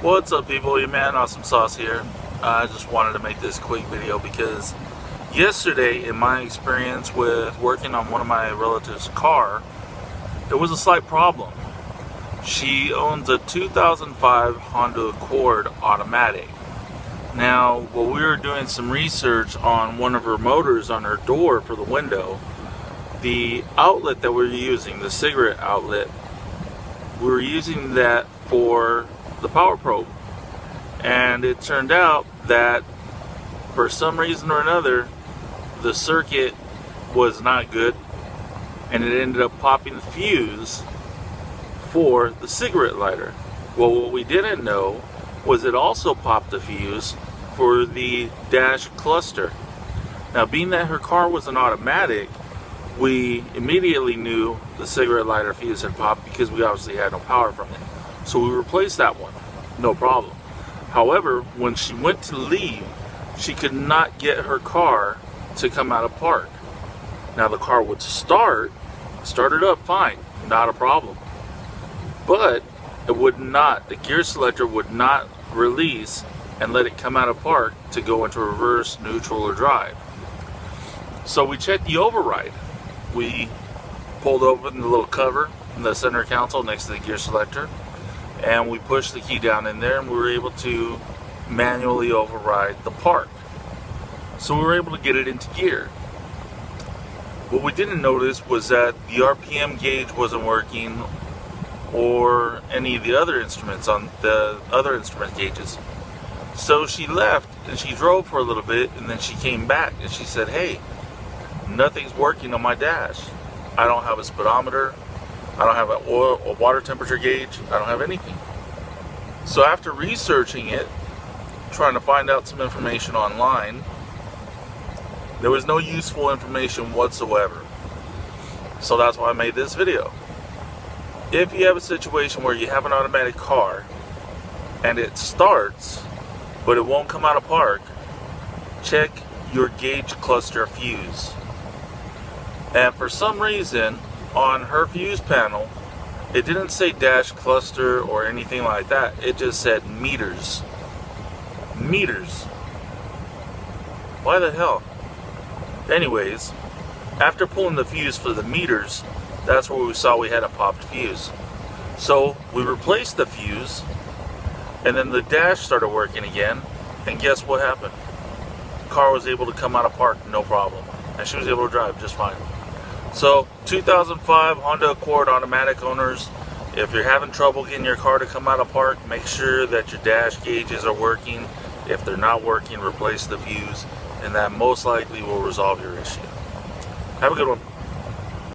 What's up, people? Your man Awesome Sauce here. I just wanted to make this quick video because yesterday, in my experience with working on one of my relatives' car, there was a slight problem. She owns a 2005 Honda Accord automatic. Now, while we were doing some research on one of her motors on her door for the window, the outlet that we were using, the cigarette outlet, we were using that for the power probe, and it turned out that for some reason or another the circuit was not good, and it ended up popping the fuse for the cigarette lighter. Well, what we didn't know was it also popped the fuse for the dash cluster. Now, being that her car was an automatic, we immediately knew the cigarette lighter fuse had popped because we obviously had no power from it. So we replaced that one, no problem. However, when she went to leave, she could not get her car to come out of park. Now, the car would started up fine, not a problem. But it would not, the gear selector would not release and let it come out of park to go into reverse, neutral, or drive. So we checked the override. We pulled open the little cover in the center console next to the gear selector, and we pushed the key down in there, and we were able to manually override the park. So we were able to get it into gear. What we didn't notice was that the RPM gauge wasn't working, or any of the other instruments on the other instrument gauges. So she left and she drove for a little bit, and then she came back and she said, "Hey, nothing's working on my dash. I don't have a speedometer. I don't have a water temperature gauge. I don't have anything." So after researching it, trying to find out some information online, there was no useful information whatsoever. So that's why I made this video. If you have a situation where you have an automatic car and it starts, but it won't come out of park, check your gauge cluster fuse. And for some reason, on her fuse panel, it didn't say dash cluster or anything like that. It just said meters. Meters. Why the hell? Anyways, after pulling the fuse for the meters, that's where we saw we had a popped fuse. So we replaced the fuse, and then the dash started working again, and guess what happened? The car was able to come out of park, no problem. And she was able to drive just fine. So, 2005 Honda Accord automatic owners, if you're having trouble getting your car to come out of park, make sure that your dash gauges are working. If they're not working, replace the fuse, and that most likely will resolve your issue. Have a good one.